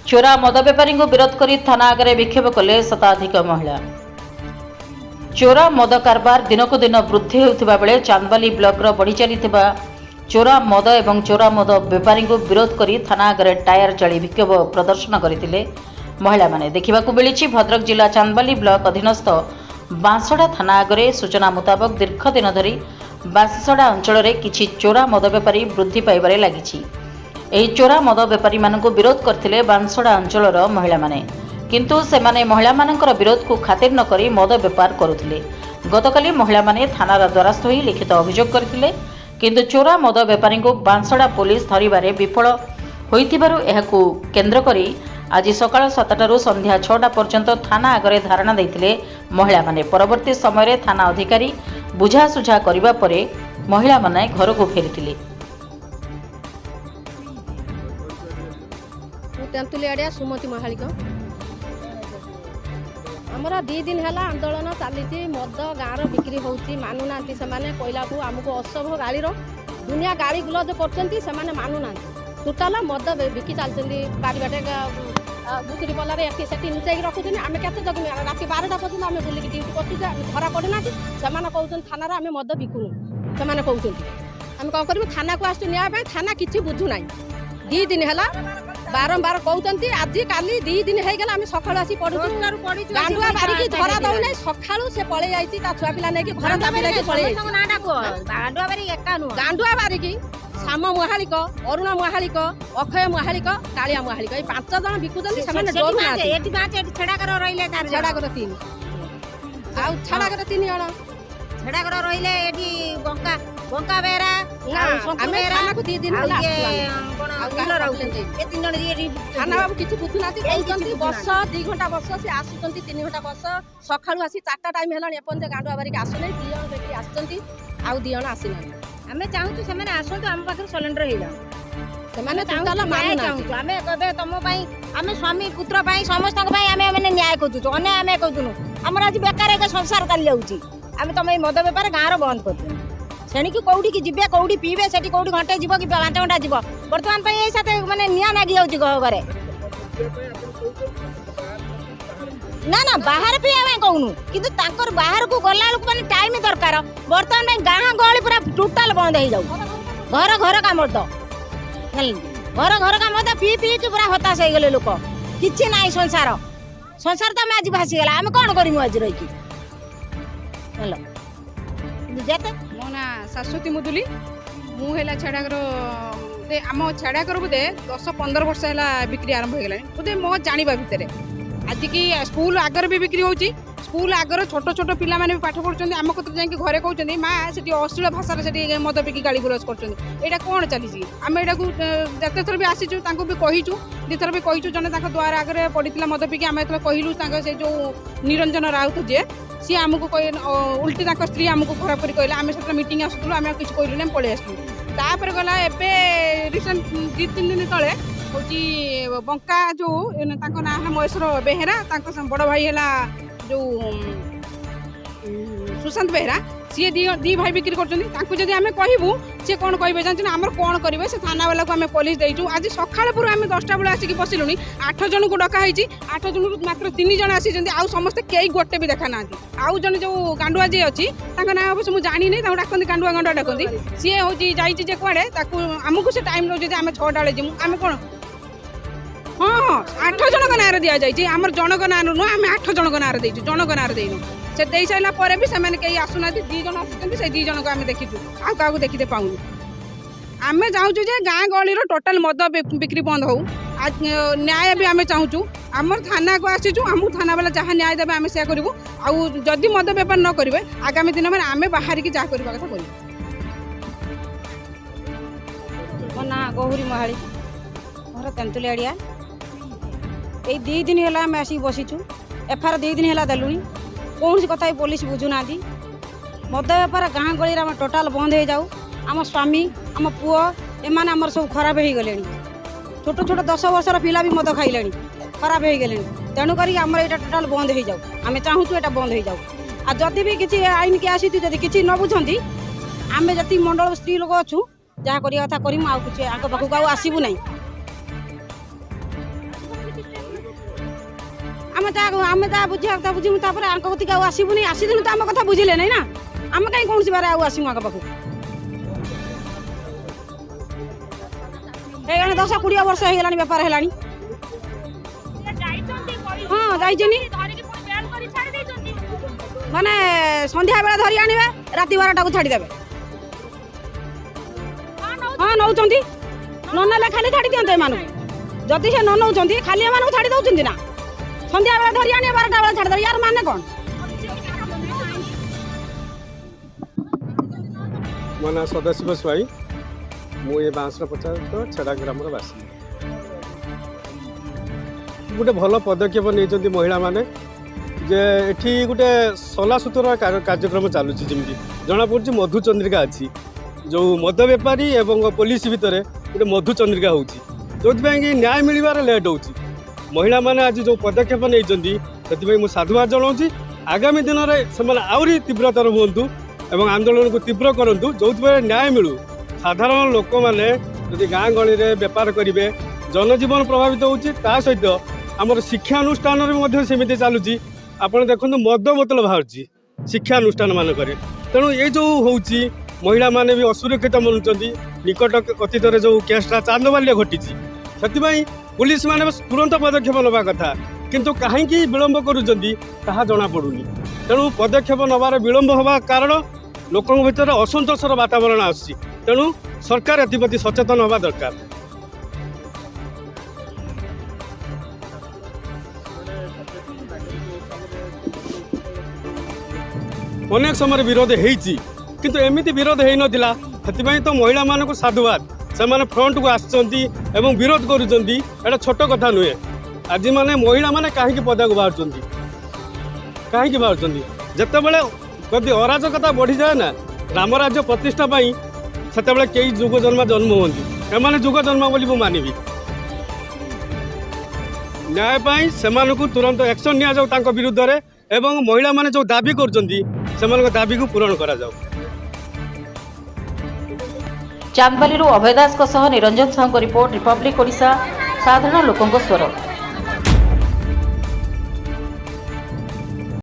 चोरा मद बेपारी को विरोध कर थाना आगे विक्षोभ कले शताधिक महिला। चोरा मद कारबार दिनक दिन वृद्धि होता बेले चांदबाली ब्लॉक बढ़ी चली चोरा मद एवं चोरा मद बेपारी को विरोध कर थाना आगे टायर जाली विक्षोभ प्रदर्शन करते महिला माने देखा मिली। भद्रक जिला चांदबाली ब्लॉक अधीनस्थ बांसड़ा थाना आगे सूचना मुताबक दीर्घ दिन धरी बांसड़ा अंचल में किसी चोरा मद बेपारी वृद्धि पाइबारे लगी। ଏହି ଚୋରା ମଦ ବେପାରୀମାନଙ୍କୁ ବିରୋଧ କରିଥିଲେ ବାଂସଡ଼ା ଅଞ୍ଚଳର ମହିଳାମାନେ, କିନ୍ତୁ ସେମାନେ ମହିଳାମାନଙ୍କର ବିରୋଧକୁ ଖାତିର ନ କରି ମଦ ବେପାର କରୁଥିଲେ। ଗତକାଲି ମହିଳାମାନେ ଥାନାର ଦ୍ୱାରସ୍ଥ ହୋଇ ଲିଖିତ ଅଭିଯୋଗ କରିଥିଲେ, କିନ୍ତୁ ଚୋରା ମଦ ବେପାରୀଙ୍କୁ ବାଂସଡ଼ା ପୋଲିସ ଧରିବାରେ ବିଫଳ ହୋଇଥିବାରୁ ଏହାକୁ କେନ୍ଦ୍ର କରି ଆଜି ସକାଳ 7ଟାରୁ ସନ୍ଧ୍ୟା 6ଟା ପର୍ଯ୍ୟନ୍ତ ଥାନା ଆଗରେ ଧାରଣା ଦେଇଥିଲେ ମହିଳାମାନେ। ପରବର୍ତ୍ତୀ ସମୟରେ ଥାନା ଅଧିକାରୀ ବୁଝାସୁଝା କରିବା ପରେ ମହିଳାମାନେ ଘରକୁ ଫେରିଥିଲେ। तेंतुलिया सुमति महालिक आमर 2 दिन है आंदोलन चली मद गाँव बिक्री होती मानुना से कहला को आमको असभ गाड़ीर दुनिया गाड़ी गुलज कर मानुना टोटाल मद बिकी चलती बारीबाटे बुकरी पलार एटी से लुचाई रखुन आम के जगह रात 12टा पर्यटन आम बुलिक ड्यूटी कर धरा पड़ना से कहते थाना आम मद बिकुनु से कहते आम कौन करूँ थाना को आसु निया थाना किसी बुझुना 2 दिन है बारंबार कहते आज काली 2 दिन हो गला आम सका आसी पढ़ु गांडुआ बारिकी धरा दौना सका से पलि छुआ पिला नहीं घर गांडुआ बारिकी श्याम महालिक अरुण महालिक अक्षय महालिक कालिया महालिक ये 5 जन बिकुंट छेड़ाकर 3 छेड़ाकर 3 जन छेड़ाकर रही बंका बंका बेरा थाना को 2 दिन थाना बाबू किसी बुझुना बस 2 घंटा बस सी आसुँच 3 घंटा बस सका आसी 4टा टाइम है एपर्त गांडुआ बारिक आसुना 2 जन व्यक्ति आसुँच आउ 2 जन आसी आम चाहूँ से आसतु आम पाखे सरेंडर हो तुम आम स्वामी पुत्र समस्त न्याय खोजुँ अन्य आम खोजुनु आम आज बेकार एक संसार चली जाऊँगी आम तुम ये मद बेपार गाँव बंद कर सेणिक कौटी की जी कौटी पीबे से कौटी घंटे जीव कि 5 घंटा जीव बर्तमान ये मैंने निया नागी जाऊँगी घरे ना ना बाहर भी आम कहूनु कि बाहर को गला मैंने टाइम दरकार बर्तमान गाँ गहली पूरा टोटाल बंद हो जाऊ घर घर का मद घर घर का मद पी पी के पूरा हताश हो गले लोक किसी ना संसार संसार तो आम आज भासीगला आम कौन करूँ आज रही मो ना शाश्वती मुदुली मुझे छेड़ाकर आम छेड़ाकर बोधे 10-15 वर्ष है बिक्री आरंभ हो गला बोधे मो जाना भितर आज की स्कूल आगर भी बिक्री होची स्कूल आगर छोट छोट पिला माने भी पाठ पढ़ुछन आम कत जाके घरे कहउछन माँ से अश्लील भाषा से मद पिकी गाड़ी गुलज कर कौन चली आम यहाँ जिते थर भी आसीचु भी कहीचु 2 थर भी कहीचु जने द्वार आगे पड़ा मद पिकी आम जो कहलु से जो निरंजन राउत जी सी आमको उल्टी स्त्री आमको खरापरी कहला आम से मीटिंग आसलु आम किसी कहलु पलि आसलु तापर गला एवं रिसेंट 2-3 दिन तले हूँ बंका जो ना महेश्वर बेहेरा बड़ भाई है जो सुशांत बेहेरा सी दी भाई बिक्री करते आम कहूँ सी कौन कहे जानते आम कौन करेंगे से थाना वाला को आम पुलिस देचु आज सका पूरा आम 10टा बेले आसिक बसिलु 8 जन को डकाई 8 जन मात्र 3 जन आसी आउ समस्ते कई गोटे भी देखा ना आउ जन जो गांडुआ जी अच्छी ना अवश्य मुझे जानी डाकती गांडुआ गांडुआ डाकती सी हूँ जाइए कड़े आमको से टाइम रोचे आम 6टा बेले जीमु आम कौन हाँ हाँ 8 जन ना दि जाइए आम जनक ना नुह आम 8 जन ना देचु जनक ना देनु से दे सारा पर भी से कई आसुना 2 जन आसुच्च से 2 जन को आम देखीचु आउ क्या देखते पाऊनु आम चाहूँ जे गाँ गहली टोटाल मद बिक्री बंद हो आज न्याय भी आम चाहूँ आम थाना को आसीचु आम थाना वाला जहाँ न्याय देवे आम से करूँ आउ जदि मद बेपार न करेंगे आगामी दिन में आम बाहर की जहाँ करवा कथा करूँ मो ना गौरी महाली घर तेंतुलिया ये 2 दिन है आम आसिक बसीचु एफआईआर 2 दिन है देलुनी कौन सी कथा पुलिस बुझुना मद बेपार गाँ गली आम टोटाल बंद हो जाऊ आम स्वामी आम पुओ एम सब खराब हो गले छोट छोट 10 वर्षर पिला भी मद खाइले खराब हो गले तेणुक आम यहाँ टोटाल बंद हो जाऊ आम चाहूँ यहाँ बंद हो जाऊ आ जदि भी किसी आईन की आसी किसी न बुझती आम जी मंडल स्त्री लोक अच्छु जहाँ कथा करूँ आगे पाखक आसबू ना ଆମେ ଯାହା ବୁଝିବା କଥା ବୁଝିବୁ ତାପରେ ଆଙ୍କ କତିକି ଆଉ ଆସିବୁନି ଆସିଦିନୁ ତ ଆମ କଥା ବୁଝିଲେ ନାଇଁ ନା ଆମେ କାହିଁ କୌଣସି ବାରେ ଆଉ ଆସିବୁ ଆଙ୍କ ପାଖକୁ ହେଇଗଲାଣି 10-20 ବର୍ଷ ହେଇଗଲାଣି ବେପାର ହେଲାଣି ହଁ ଯାଇଛନ୍ତି ମାନେ ସନ୍ଧ୍ୟା ବେଳେ ଧରି ଆଣିବେ ରାତି 12ଟାକୁ ଛାଡ଼ିଦେବେ ହଁ ନଉଛନ୍ତି ନ ନେଲେ ଖାଲି ଛାଡ଼ି ଦିଅନ୍ତେ ଏମାନଙ୍କୁ ଯଦି ସେ ନ ନଉଛନ୍ତି ଖାଲି ଏମାନଙ୍କୁ ଛାଡ଼ି ଦଉଛନ୍ତି ନା ସନ୍ଧ୍ୟା ବେଳେ ଧରି ଆଣିବେ 12ଟା ବେଳେ ଛାଡ଼ିଦେବେ ୟାର ମାନେ କ'ଣ ମୋ ନାଁ ସଦାଶିବ ସ୍ୱାଇଁ ମୁଁ ଏ ବାଁଶର ପଞ୍ଚାୟତ ଛେଡ଼ା ଗ୍ରାମର ବାସିନ୍ଦା ଗୋଟେ ଭଲ ପଦକ୍ଷେପ ନେଇଛନ୍ତି ମହିଳାମାନେ ଯେ ଏଠି ଗୋଟେ ସଲାସୁତୁରା କାର୍ଯ୍ୟକ୍ରମ ଚାଲୁଛି ଯେମିତି ଜଣାପଡ଼ୁଛି ମଧୁଚନ୍ଦ୍ରିକା ଅଛି ଯେଉଁ ମଦ ବେପାରୀ ଏବଂ ପୋଲିସ ଭିତରେ ଗୋଟେ ମଧୁଚନ୍ଦ୍ରିକା ହେଉଛି ଯେଉଁଥିପାଇଁ କି ନ୍ୟାୟ ମିଳିବାରେ ଲେଟ୍ ହେଉଛି ମହିଳାମାନେ ଆଜି ଯେଉଁ ପଦକ୍ଷେପ ନେଇଛନ୍ତି ସେଥିପାଇଁ ମୁଁ ସାଧୁବାଦ ଜଣାଉଛି ଆଗାମୀ ଦିନରେ ସେମାନେ ଆହୁରି ତୀବ୍ରତର ହୁଅନ୍ତୁ ଏବଂ ଆନ୍ଦୋଳନକୁ ତୀବ୍ର କରନ୍ତୁ ଯେଉଁଥିପାଇଁ ନ୍ୟାୟ ମିଳୁ ସାଧାରଣ ଲୋକମାନେ ଯଦି ଗାଁ ଗହଳିରେ ବେପାର କରିବେ ଜନଜୀବନ ପ୍ରଭାବିତ ହେଉଛି ତା ସହିତ ଆମର ଶିକ୍ଷାନୁଷ୍ଠାନରେ ମଧ୍ୟ ସେମିତି ଚାଲୁଛି ଆପଣ ଦେଖନ୍ତୁ ମଦ ବୋତଲ ବାହାରୁଛି ଶିକ୍ଷାନୁଷ୍ଠାନ ମାନଙ୍କରେ ତେଣୁ ଏ ଯେଉଁ ହେଉଛି ମହିଳାମାନେ ବି ଅସୁରକ୍ଷିତ ମଣୁଛନ୍ତି ନିକଟ ଅତୀତରେ ଯେଉଁ କେସ୍ଟା ଚାନ୍ଦବାଲିରେ ଘଟିଛି ସେଥିପାଇଁ ପୁଲିସ ମାନେ ତୁରନ୍ତ ପଦକ୍ଷେପ ନେବା କଥା କିନ୍ତୁ କାହିଁକି ବିଳମ୍ବ କରୁଛନ୍ତି ତାହା ଜଣାପଡ଼ୁନି ତେଣୁ ପଦକ୍ଷେପ ନେବାର ବିଳମ୍ବ ହେବା କାରଣ ଲୋକଙ୍କ ଭିତରେ ଅସନ୍ତୋଷର ବାତାବରଣ ଆସୁଛି ତେଣୁ ସରକାର ଏଥିପ୍ରତି ସଚେତନ ହେବା ଦରକାର ଅନେକ ସମୟରେ ବିରୋଧ ହେଇଛି କିନ୍ତୁ ଏମିତି ବିରୋଧ ହେଇନଥିଲା ସେଥିପାଇଁ ତ ମହିଳାମାନଙ୍କୁ ସାଧୁବାଦ ସେମାନେ ଫ୍ରଣ୍ଟକୁ ଆସିଛନ୍ତି ଏବଂ ବିରୋଧ କରୁଛନ୍ତି ଏଇଟା ଛୋଟ କଥା ନୁହେଁ ଆଜି ମାନେ ମହିଳାମାନେ କାହିଁକି ପଦାକୁ ବାହାରୁଛନ୍ତି ଯେତେବେଳେ ଯଦି ଅରାଜକତା ବଢ଼ିଯାଏ ନା ରାମ ରାଜ୍ୟ ପ୍ରତିଷ୍ଠା ପାଇଁ ସେତେବେଳେ କେହି ଯୁଗ ଜନ୍ମ ହୁଅନ୍ତି ଏମାନେ ଯୁଗ ଜନ୍ମ ବୋଲି ମୁଁ ମାନିବି ନ୍ୟାୟ ପାଇଁ ସେମାନଙ୍କୁ ତୁରନ୍ତ ଆକ୍ସନ୍ ନିଆଯାଉ ତାଙ୍କ ବିରୁଦ୍ଧରେ ଏବଂ ମହିଳାମାନେ ଯେଉଁ ଦାବି କରୁଛନ୍ତି ସେମାନଙ୍କ ଦାବିକୁ ପୂରଣ କରାଯାଉ ଚାନ୍ଦବାଲିରୁ ଅଭୟ ଦାସଙ୍କ ସହ ନିରଞ୍ଜନ ସାହୁଙ୍କ ରିପୋର୍ଟ ରିପବ୍ଲିକ୍ ଓଡ଼ିଶା ସାଧାରଣ ଲୋକଙ୍କ ସ୍ୱର।